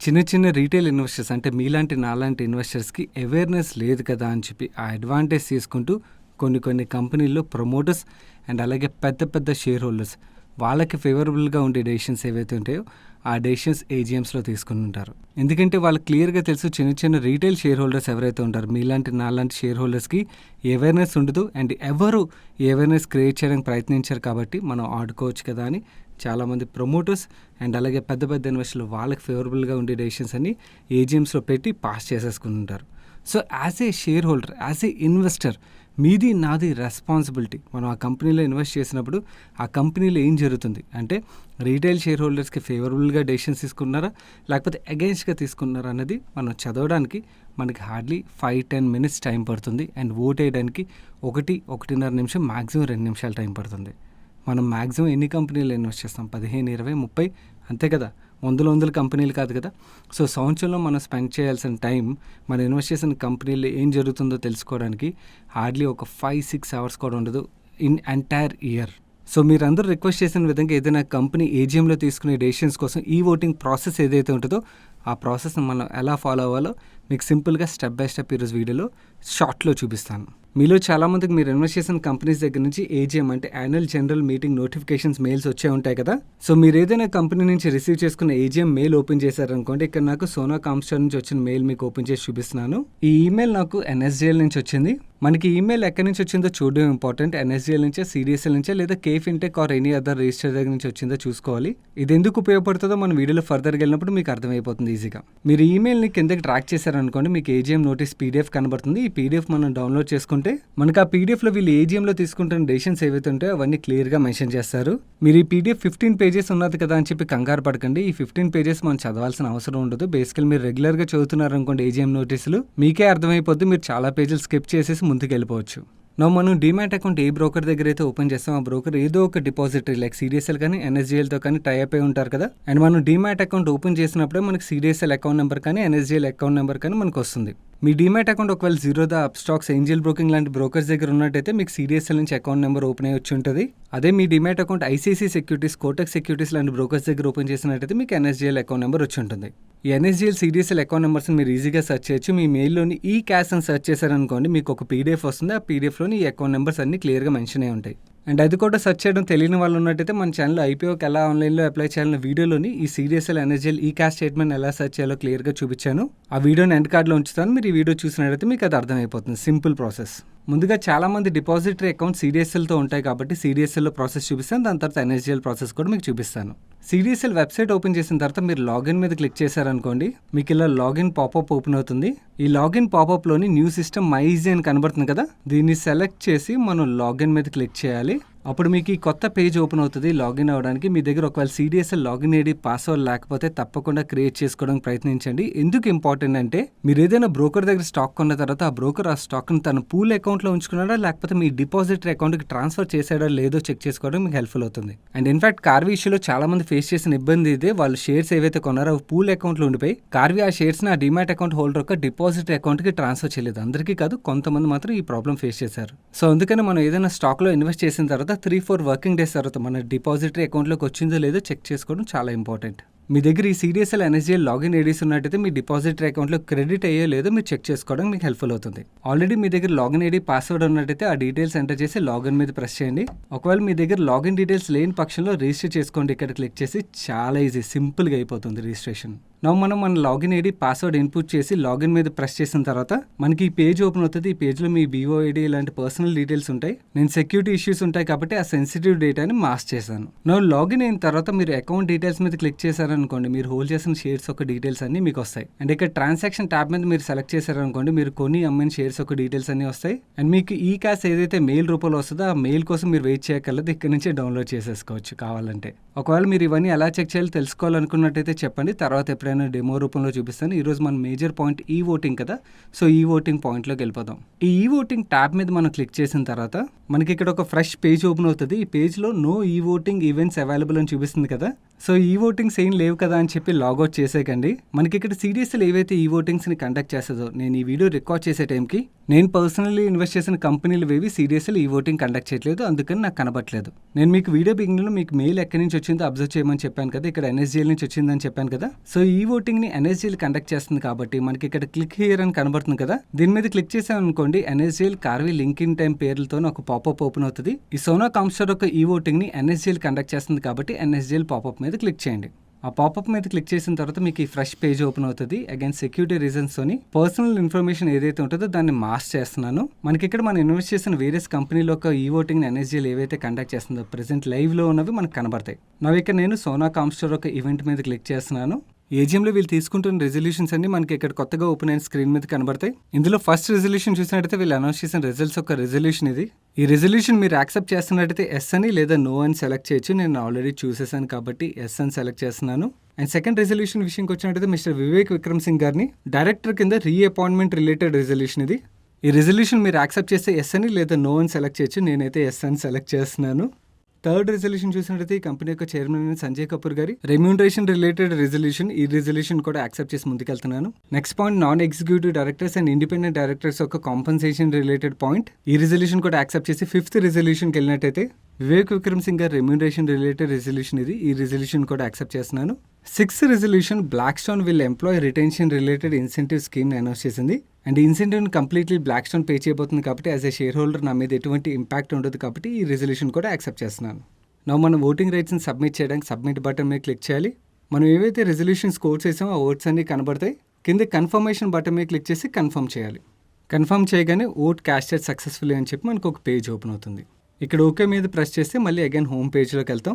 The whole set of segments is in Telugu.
చిన్న చిన్న రీటైల్ ఇన్వెస్టర్స్ అంటే మీలాంటి నాలాంటి ఇన్వెస్టర్స్‌కి అవేర్‌నెస్ లేదు కదా అని చెప్పి ఆ అడ్వాంటేజ్ తీసుకుంటూ కొన్ని కంపెనీల్లో ప్రమోటర్స్ అండ్ అలాగే పెద్ద పెద్ద షేర్ హోల్డర్స్ వాళ్ళకి ఫేవరబుల్‌గా ఉండే డెసిషన్స్ ఏవైతే ఉంటాయో ఆ డెసిషన్స్ ఏజీఎమ్స్‌లో తీసుకొని ఉంటారు. ఎందుకంటే వాళ్ళకి క్లియర్‌గా తెలుసు చిన్న చిన్న రీటైల్ షేర్ హోల్డర్స్ ఎవరైతే ఉంటారో మీలాంటి నాలాంటి షేర్ హోల్డర్స్‌కి అవేర్‌నెస్ ఉండదు అండ్ ఎవరు అవేర్‌నెస్ క్రియేట్ చేయడానికి ప్రయత్నించారు కాబట్టి మనం ఆడుకోవచ్చు కదా అని చాలామంది ప్రమోటర్స్ అండ్ అలాగే పెద్ద పెద్ద ఇన్వెస్టర్లు వాళ్ళకి ఫేవరబుల్గా ఉండే డెసిషన్స్ అన్ని ఏజీఎమ్స్లో పెట్టి పాస్ చేసేసుకుని ఉంటారు. So as a share holder, as a investor మీది నాది రెస్పాన్సిబిలిటీ. మనం ఆ కంపెనీలో ఇన్వెస్ట్ చేసినప్పుడు ఆ కంపెనీలో ఏం జరుగుతుంది అంటే రీటైల్ షేర్ హోల్డర్స్కి ఫేవరబుల్గా డెసిషన్స్ తీసుకున్నారా లేకపోతే అగెయిన్స్ట్గా తీసుకున్నారా అన్నది మనం చదవడానికి మనకి హార్డ్లీ 5-10 మినిట్స్ టైం పడుతుంది అండ్ ఓట్ వేయడానికి 1-1.5 నిమిషం మ్యాక్సిమం 2 నిమిషాలు టైం పడుతుంది. మనం మ్యాక్సిమం ఎన్ని కంపెనీలు ఇన్వెస్ట్ చేస్తాం? 15, 20, 30 అంతే కదా, వందల కంపెనీలు కాదు కదా. సో సంవత్సరంలో మనం స్పెండ్ చేయాల్సిన టైం మనం ఇన్వెస్ట్ చేసిన కంపెనీలో ఏం జరుగుతుందో తెలుసుకోవడానికి హార్డ్లీ ఒక 5-6 అవర్స్ కూడా ఉండదు ఇన్ ఎంటైర్ ఇయర్. సో మీరందరూ రిక్వెస్ట్ చేసిన విధంగా ఏదైనా కంపెనీ ఏజీఎంలో తీసుకునే డెసిషన్స్ కోసం ఈ ఓటింగ్ ప్రాసెస్ ఏదైతే ఉంటుందో ఆ ప్రాసెస్ని మనం ఎలా ఫాలో అవ్వాలో మీకు సింపుల్గా స్టెప్ బై స్టెప్ ఈరోజు వీడియోలో షార్ట్లో చూపిస్తాను. మీలో చాలామందికి మీరు ఇన్వెస్ట్ చేసిన కంపెనీస్ దగ్గర నుంచి ఏజీఎం అంటే annual general meeting notifications mails వచ్చే ఉంటాయి కదా. సో మీరు ఏదైనా కంపెనీ నుంచి రిసీవ్ చేసుకున్న ఏజీఎం మెయిల్ ఓపెన్ చేశారనుకోండి, ఇక్కడ నాకు సోనా కామ్స్టార్ నుంచి వచ్చిన మెయిల్ మీకు ఓపెన్ చేసి చూపిస్తున్నాను. ఈ ఈమెయిల్ నాకు ఎన్ఎస్డిఎల్ నుంచి వచ్చింది. మనకి ఈమెయిల్ ఎక్కడి నుంచి వచ్చిందో చూడడం ఇంపార్టెంట్. ఎన్ఎస్డిఎల్ నుంచే, సిడిఎస్ఎల్ నుంచే, లేదా KFintech or any other register దగ్గర నుంచి వచ్చిందో చూసుకోవాలి. ఇది ఎందుకు ఉపయోగపడుతుందో మన వీడియోలో ఫర్దర్గా వెళ్ళినప్పుడు మీకు అర్థమైపోతుంది ఈజీగా. మీరు ఈమెయిల్ని కిందకి ట్రాక్ చేశారనుకోండి, మీకు ఏజీఎం నోటీస్ పీడిఎఫ్ కనబడుతుంది. ఈ పీడిఎఫ్ మనం డౌన్లోడ్ చేసుకుంటే మనకు ఆ పీడిఎఫ్లో వీళ్ళు ఏజీఎంలో తీసుకుంటున్న డెసిషన్స్ ఏవైతే ఉంటాయో అవన్నీ క్లియర్గా మెన్షన్ చేస్తారు. మీరు ఈ పీడిఎఫ్ 15 పేజెస్ ఉన్నది కదా అని చెప్పి కంగారు పడకండి. ఈ 15 పేజెస్ మనం చదవాల్సిన అవసరం ఉండదు. బేసికల్ మీరు రెగ్యులర్గా చదువుతున్నారు అనుకోండి ఏజీఎం నోటీసులు, మీకే అర్థమైపోద్ది. మీరు చాలా పేజీలు స్కిప్ చేసేసి ముందుకు వెళ్ళిపోవచ్చు. మనం డీమ్యాట్ అకౌంట్ ఏ బ్రోకర్ దగ్గర అయితే ఓపెన్ చేస్తాం ఆ బ్రోకర్ ఏదో ఒక డిపాజిటరీ లైక్ సిడిఎస్ఎల్ కానీ ఎన్ఎస్డిఎల్తో కానీ టైఅప్ అయి ఉంటారు కదా. అండ్ మనం డీమ్యాట్ అకౌంట్ ఓపెన్ చేసినప్పుడే మనకి సిడిఎస్ఎల్ అకౌంట్ నెంబర్ కానీ ఎన్ఎస్డిఎల్ అకౌంట్ నెంబర్ కానీ మనకు వస్తుంది. మీ డీమ్యాట్ అకౌంట్ ఒకవేళ జీరోదా, అప్స్టాక్స్, ఏంజల్ బ్రోకింగ్ లాంటి బ్రోకర్స్ దగ్గర ఉన్నట్టయితే మీకు సిడిఎస్ఎల్ నుంచి అకౌంట్ నెంబర్ ఓపెన్ అయ్యి వచ్చి ఉంటుంది. అదే మీ demat account ICICI securities, Kotak securities లాంటి బ్రోకర్స్ దగ్గర ఓపెన్ చేసినట్టయితే మీకు ఎన్ఎస్డిఎల్ అకౌంట్ నెంబర్ వచ్చి ఉంటుంది. ఈ ఎన్ఎస్డిఎల్, సిడిఎస్ఎల్ అకౌంట్ నెంబర్స్ని మీరు ఈజీగా సెర్చ్ చేయొచ్చు. మీ మెయిల్లోని ఈ క్యాష్ అని సెర్చ్ చేశారనుకోండి, మీకు ఒక పీడిఎఫ్ వస్తుంది. ఆ పీడిఎఫ్లోని ఈ అకౌంట్ నెంబర్స్ అన్ని క్లియర్గా మెన్షన్ అయి ఉంటాయి. అండ్ అది కూడా సెర్చ్ చేయడం తెలియని వాళ్ళు ఉన్నట్టయితే మన ఛానల్లో ఐపీఓకి ఎలా ఆన్లైన్లో అప్లై చేయాలన్న వీడియోలోని ఈ సిడిఎస్ఎల్, ఎన్ఎస్డిఎల్, ఈ క్యాష్ స్టేట్మెంట్ ఎలా సెర్చ్ చేయాలో క్లియర్గా చూపించాను. ఆ వీడియోని ఎండ్ కార్డ్లో ఉంచుతాను. మీరు ఈ వీడియో చూసినట్టయితే మీకు అది అర్థమైపోతుంది. Simple process. ముందుగా చాలామంది డిపాజిటరీ అకౌంట్ సిడిఎస్ఎల్తో ఉంటాయి కాబట్టి సిడిఎస్ఎల్లో ప్రాసెస్ చూపిస్తాను. దాని తర్వాత ఎన్ఎస్డిఎల్ ప్రాసెస్ కూడా మీకు చూపిస్తాను. సిడిఎస్ఎల్ వెబ్సైట్ ఓపెన్ చేసిన తర్వాత మీరు లాగిన్ మీద క్లిక్ చేశారనుకోండి, మీకు ఇలా లాగిన్ పాపప్ ఓపెన్ అవుతుంది. ఈ లాగిన్ పాపప్లోని న్యూ సిస్టమ్ మై ఈజీ అని కనబడుతుంది కదా, దీన్ని సెలెక్ట్ చేసి మనం లాగిన్ మీద క్లిక్ చేయాలి. అప్పుడు మీకు ఈ కొత్త పేజ్ ఓపెన్ అవుతుంది. లాగిన్ అవ్వడానికి మీ దగ్గర ఒకవేళ సిడిఎస్ఎల్ లాగిన్ ఐడి పాస్వర్డ్ లేకపోతే తప్పకుండా క్రియేట్ చేసుకోవడానికి ప్రయత్నించండి. ఎందుకు ఇంపార్టెంట్ అంటే మీరు ఏదైనా బ్రోకర్ దగ్గర స్టాక్ కొన్న తర్వాత ఆ బ్రోకర్ ఆ స్టాక్ని తన పూల్ అకౌంట్లో ఉంచుకున్నాడా లేకపోతే మీ డిపాజిటరీ అకౌంట్కి ట్రాన్స్ఫర్ చేసాడా లేదో చెక్ చేసుకోవడం మీకు హెల్ప్ఫుల్ అవుతుంది. అండ్ ఇన్ఫాక్ట్ కార్వీ ఇష్యూలో చాలా మంది ఫేస్ చేసిన ఇబ్బంది ఇదే. వాళ్ళు షేర్స్ ఏవైతే కొన్నారో అవి పూల్ అకౌంట్లో ఉండిపోయి కార్వీ ఆ షేర్స్ని ఆ డిమాట్ అకౌంట్ హోల్డర్ యొక్క డిపాజిటరీ అకౌంట్కి ట్రాన్స్ఫర్ చేయలేదు. అందరికీ కాదు, కొంతమంది మాత్రం ఈ ప్రాబ్లం ఫేస్ చేశారు. సో అందుకని మనం ఏదైనా స్టాక్లో ఇన్వెస్ట్ చేసిన తర్వాత 3-4 వర్కింగ్ డేస్ తర్వాత మన డిపాజిటరీ అకౌంట్లోకి వచ్చిందో లేదో చెక్ చేసుకోవడం చాలా ఇంపార్టెంట్. మీ దగ్గర ఈ సిడిఎస్ఎల్, ఎన్ఎస్డిఎల్ లాగిన్ ఐడీస్ ఉన్నట్టయితే మీ డిపాజిటరీ అకౌంట్లో క్రెడిట్ అయ్యో లేదో మీరు చెక్ చేసుకోవడం మీకు హెల్ప్ఫుల్ అవుతుంది. ఆల్రెడీ మీ దగ్గర లాగిన్ ఐడీ, పాస్వర్డ్ ఉన్నట్టయితే ఆ డీటెయిల్స్ ఎంటర్ చేసి లాగిన్ మీద ప్రెస్ చేయండి. ఒకవేళ మీ దగ్గర లాగిన్ డీటెయిల్స్ లేని పక్షంలో రిజిస్టర్ చేసుకోండి. ఇక్కడ క్లిక్ చేసి చాలా ఈజీ, సింపుల్గా అయిపోతుంది రిజిస్ట్రేషన్. మనం మన లాగిన్ ఐడి, పాస్వర్డ్ ఇన్పుట్ చేసి లాగిన్ మీద ప్రెస్ చేసిన తర్వాత మనకి ఈ పేజ్ ఓపెన్ అవుతుంది. ఈ పేజ్లో మీ బీఓ ఐడి ఇలాంటి పర్సనల్ డీటెయిల్స్ ఉంటాయి. నేను సెక్యూరిటీ ఇష్యూస్ ఉంటాయి కాబట్టి ఆ సెన్సిటివ్ డేటాని మాస్క్ చేశాను. లాగిన్ అయిన తర్వాత మీరు అకౌంట్ డీటెయిల్స్ మీద క్లిక్ చేశారనుకోండి, మీరు హోల్డ్ చేసిన షేర్స్ యొక్క డీటెయిల్స్ అన్ని మీకు వస్తాయి. అండ్ ఇక్కడ ట్రాన్సాక్షన్ ట్యాబ్ మీద మీరు సెలెక్ట్ చేశారనుకోండి, మీరు కొని అమ్మిన షేర్స్ యొక్క డీటెయిల్స్ అన్ని వస్తాయి. అండ్ మీకు ఈ క్యాష్ ఏదైతే మెయిల్ రూపంలో వస్తుందో ఆ మెయిల్ కోసం మీరు వెయిట్ చేయగలదు. ఇక్కడ నుంచి డౌన్లోడ్ చేసేసుకోవచ్చు కావాలంటే. ఒకవేళ మీరు ఇవన్నీ ఎలా చెక్ చేయాలో తెలుసుకోవాలనుకున్నట్టయితే చెప్పండి, తర్వాత ఎప్పుడైనా డెమో రూపంలో చూపిస్తాను. ఈరోజు మన మేజర్ పాయింట్ ఈ ఓటింగ్ కదా, సో ఈ ఓటింగ్ పాయింట్లోకి వెళ్ళిపోదాం. ఈ ఓటింగ్ ట్యాబ్ మీద మనం క్లిక్ చేసిన తర్వాత మనకి ఇక్కడ ఒక ఫ్రెష్ పేజ్ ఓపెన్ అవుతుంది. ఈ పేజ్లో నో ఈ ఓటింగ్ ఈవెంట్స్ అవైలబుల్ అని చూపిస్తుంది కదా. సో ఈ ఓటింగ్స్ ఏం లేవు కదా అని చెప్పి లాగౌట్ చేసేకండి. మనకి ఇక్కడ సిడిఎస్ఎల్ ఏవైతే ఈ ఓటింగ్స్ని కండక్ట్ చేస్తుందో, నేను ఈ వీడియో రికార్డ్ చేసే టైంకి నేను పర్సనల్లీ ఇన్వెస్ట్ చేసిన కంపెనీలు వేవి సీరియస్లీ ఈ ఓటింగ్ కండక్ట్ చేయట్లేదు, అందుకని నాకు కనబట్లేదు. నేను మీకు వీడియో బిగినింగ్లో మీకు మెయిల్ ఎక్కడి నుంచి వచ్చిందో అబ్జర్వ్ చేయమని చెప్పాను కదా, ఇక్కడ ఎన్ఎస్జిఎల్ నుంచి వచ్చిందని చెప్పాను కదా. సో ఈ ఓటింగ్ని ఎన్ఎస్జిఎల్ కండక్ట్ చేస్తుంది కాబట్టి మనకి ఇక్కడ క్లిక్ హియర్ అని కనబడుతుంది కదా, దీని మీద క్లిక్ చేసామనుకోండి ఎన్ఎస్జిఎల్ కార్వి లింక్ ఇన్ టైం పేర్లతో ఒక పాపప్ ఓపెన్ అవుతుంది. ఈ సోనా కామ్స్టార్ యొక్క ఈ ఓటింగ్ని ఎన్ఎస్జిఎల్ కండక్ట్ చేస్తుంది కాబట్టి ఎన్ఎస్జిఎల్ పాపప్ మీద క్లిక్ చేయండి. ఆ పాపప్ మీద క్లిక్ చేసిన తర్వాత మీకు ఈ ఫ్రెష్ పేజ్ ఓపెన్ అవుతుంది. అగైన్ సెక్యూరిటీ రీజన్స్ తోని పర్సనల్ ఇన్ఫర్మేషన్ ఏదైతే ఉంటుందో దాన్ని మాస్క్ చేస్తున్నాను. మనకి ఇక్కడ మనం ఇన్వెస్ట్ చేసిన వేరియస్ కంపెనీలో ఒక ఈ ఓటింగ్ ఎన్ఎస్జిఎల్ ఏవైతే కండక్ట్ చేస్తుందో ప్రెసెంట్ లైవ్ లో ఉన్నవి మనకు కనబడతాయి. ఇక్కడ నేను సోనా కామ్స్టార్ ఒక ఈవెంట్ మీద క్లిక్ చేస్తున్నాను. ఏజిఎంలో వీళ్ళు తీసుకుంటున్న రెజల్యూషన్స్ అన్ని మనకి ఇక్కడ కొత్తగా ఓపెన్ అయిన స్క్రీన్ మీద కనబడతాయి. ఇందులో ఫస్ట్ రెజల్యూషన్ చూసినట్టయితే వీళ్ళు అనౌన్స్ చేసిన రిజల్ట్స్ ఒక రెజల్యూషన్ ఇది. ఈ రెజల్యూషన్ మీరు యాక్సెప్ట్ చేస్తున్నట్టయితే ఎస్ అని లేదా నో అని సెలెక్ట్ చేయొచ్చు. నేను ఆల్రెడీ చూసేసాను కాబట్టి ఎస్ అని సెలెక్ట్ చేస్తున్నాను. అండ్ సెకండ్ రెజల్యూషన్ విషయంకి వచ్చినట్టయితే మిస్టర్ వివేక్ విక్రమ్ సింగ్ గారిని డైరెక్టర్ కింద రీఅపాయింట్మెంట్ రిలేటెడ్ రెజల్యూషన్ ఇది. ఈ రెజల్యూషన్ మీరు యాక్సెప్ట్ చేస్తే ఎస్ అని లేదా నో అని సెలెక్ట్ చేయొచ్చు. నేనైతే ఎస్ అని సెలెక్ట్ చేస్తున్నాను. థర్డ్ రెజల్యూషన్ చూసినట్టయితే ఈ కంపెనీ యొక్క చైర్మన్ సంజయ్ కపూర్ గారి రెమ్యూనరేషన్ రిలేటెడ్ రెజల్యూషన్. ఈ రెజల్యూషన్ కూడా యాక్సెప్ట్ చేసి ముందుకెళ్తున్నాను. Next point non executive directors and independent directors యొక్క కాంపన్సేషన్ రిలేటెడ్ పాయింట్. ఈ రెజల్యూషన్ కూడా యాక్సెప్ట్ చేసి ఫిఫ్త్ రెజల్యూషన్కి వెళ్ళినట్టయితే వివేక్ విక్రమ్ సింగ్ గారి రెమ్యూనరేషన్ రిలేటెడ్ రెజల్యూషన్ ఇది. ఈ రెజల్యూషన్ కూడా యాక్సెప్ట్ చేస్తున్నాను. Sixth resolution Blackstone will employee retention related incentive scheme announce చేసింది. అండ్ ఈ ఇన్సెంటివ్ని కంప్లీట్లీ బ్లాక్ స్టోన్ పే చేయబోతుంది కాబట్టి యాజ్ ఎ షేర్ హోల్డర్ నా మీద ఎటువంటి ఇంపాక్ట్ ఉండదు కాబట్టి ఈ రెజల్యూషన్ కూడా యాక్సెప్ట్ చేస్తున్నాను. మనం ఓటింగ్ రైట్స్ని సబ్మిట్ చేయడానికి సబ్మిట్ బటన్ మీద క్లిక్ చేయాలి. మనం ఏవైతే రెజల్యూషన్స్ కోడ్ చేసామో ఆ ఓట్స్ అన్ని కనబడతాయి. కింద కన్ఫర్మేషన్ బటన్ మీద క్లిక్ చేసి కన్ఫర్మ్ చేయాలి. కన్ఫర్మ్ చేయగానే ఓట్ క్యాస్టెడ్ సక్సెస్ఫుల్లీ అని చెప్పి మనకు ఒక పేజ్ ఓపెన్ అవుతుంది. ఇక్కడ ఓకే మీద ప్రెస్ చేస్తే మళ్ళీ అగైన్ హోమ్ పేజ్లోకి వెళ్తాం.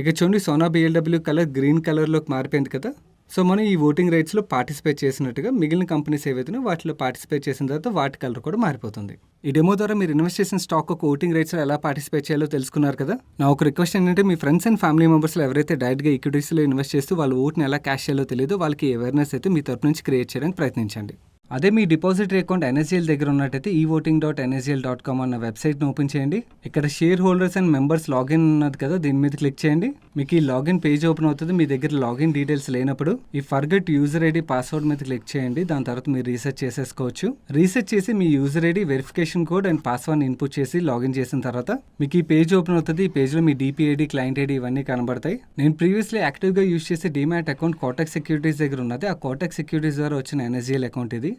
ఇక చూడండి సోనా బిఎల్డబ్ల్యూ కలర్ గ్రీన్ కలర్లోకి మారిపోయింది కదా. సో మనం ఈ ఓటింగ్ రైట్స్లో పార్టిసిపేట్ చేసినట్టుగా మిగిలిన కంపెనీస్ ఏవైతే వాటిలో పార్టిసిపేట్ చేసిన తర్వాత వాటి కలర్ కూడా మారిపోతుంది. ఈ డెమో ద్వారా మీరు ఇన్వెస్ట్ చేసిన స్టాక్ ఒక ఓటింగ్ రైట్స్లో ఎలా పార్టిసిపేట్ చేయాలో తెలుసుకున్నారు కదా. నా ఒక రిక్వెస్ట్ ఏంటంటే మీ ఫ్రెండ్స్ అండ్ ఫ్యామిలీ మెంబర్స్లో ఎవరైతే డైరెక్ట్గా ఈక్విటీస్లో ఇన్వెస్ట్ చేస్తూ వాళ్ళ ఓట్ని ఎలా క్యాష్ చేయాలో తెలియదు వాళ్ళకి అవేర్నెస్ అయితే మీ తరపు నుంచి క్రియేట్ చేయడానికి ప్రయత్నించండి. అదే మీ డిపాజిటరీ అకౌంట్ ఎన్ఎస్జిఎల్ దగ్గర ఉన్నట్టయితే evoting.nsgl.com అన్న వెబ్సైట్ని ఓపెన్ చేయండి. ఇక్కడ share holders and members login ఉన్నది కదా, దీని మీద క్లిక్ చేయండి. మీకు ఈ లాగిన్ పేజ్ ఓపెన్ అవుతుంది. మీ దగ్గర లాగిన్ డీటెయిల్స్ లేనప్పుడు ఈ ఫర్గెట్ యూజర్ ఐడి పాస్వర్డ్ మీద క్లిక్ చేయండి. దాని తర్వాత మీరు రీసెర్చ్ చేసేసుకోవచ్చు. రీసెర్చ్ చేసి మీ user ID verification code and పాస్వర్డ్ని ఇన్పుట్ చేసి లాగిన్ చేసిన తర్వాత మీకు ఈ పేజ్ ఓపెన్ అవుతుంది. ఈ పేజ్లో మీ డిపిఐడి క్లయింట్ ఐడి ఇవన్నీ కనబడతాయి. నేను ప్రీవియస్లీ యాక్టివ్గా యూజ్ చేసే డిమాట్ అకౌంట్ కోటక్ సెక్యూరిటీస్ దగ్గర ఉన్నది. ఆ కోటక్ సెక్యూరిటీస్ ద్వారా వచ్చిన ఎన్ఎస్జిఎల్ అకౌంట్ ఇది.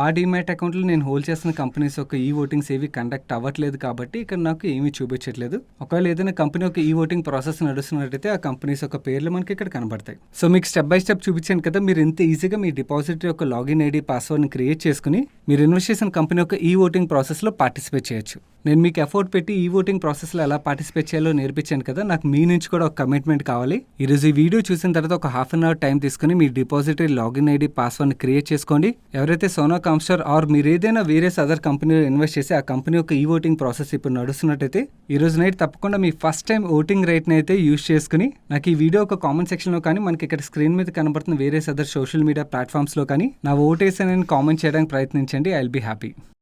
ఆ డిమాట్ అకౌంట్లో నేను హోల్డ్ చేసిన కంపెనీస్ యొక్క ఈ ఓటింగ్స్ ఏవి కండక్ట్ అవ్వట్లేదు కాబట్టి ఇక్కడ నాకు ఏమీ చూపించట్లేదు. ఒకవేళ ఏదైనా కంపెనీ యొక్క ఈ ఓటింగ్ ప్రాసెస్ నడుస్తున్నట్టయితే ఆ కంపెనీస్ యొక్క పేర్లు మనకి ఇక్కడ కనబడతాయి. సో మీకు స్టెప్ బై స్టెప్ చూపించాను కదా, మీరు ఇంత ఈజీగా మీ డిపాజిటరీ యొక్క లాగిన్ ఐడి పాస్వర్డ్ని క్రియేట్ చేసుకుని మీరు ఇన్వెస్ట్ చేసిన కంపెనీ యొక్క ఈ ఓటింగ్ ప్రాసెస్లో పార్టిసిపేట్ చేయొచ్చు. నేను మీకు ఎఫర్ట్ పెట్టి ఈ ఓటింగ్ ప్రాసెస్లో ఎలా పార్టిసిపేట్ చేయాలో నేర్పించాను కదా, నాకు మీ నుంచి కూడా ఒక కమిట్మెంట్ కావాలి. ఈరోజు ఈ వీడియో చూసిన తర్వాత ఒక హాఫ్ అన్ అవర్ టైం తీసుకుని మీ డిపాజిటరీ లాగిన్ ఐడి పాస్వర్డ్ని క్రియేట్ చేసుకోండి. ఎవరైతే సోనా కామ్స్టార్ ఆర్ మీరు ఏదైనా వేరే అదర్ కంపెనీలో ఇన్వెస్ట్ చేసి ఆ కంపెనీ యొక్క ఈ ఓటింగ్ ప్రాసెస్ ఇప్పుడు నడుస్తున్నట్టయితే ఈ రోజు నైట్ తప్పకుండా మీ ఫస్ట్ టైం ఓటింగ్ రైట్ని అయితే యూజ్ చేసుకుని నాకు ఈ వీడియో ఒక కామెంట్ సెక్షన్లో కానీ మనకి ఇక్కడ స్క్రీన్ మీద కనబడుతున్న వేరే అదర్ సోషల్ మీడియా ప్లాట్ఫామ్స్లో కానీ నా ఓటేసానని కామెంట్ చేయడానికి ప్రయత్నించండి. I will be happy.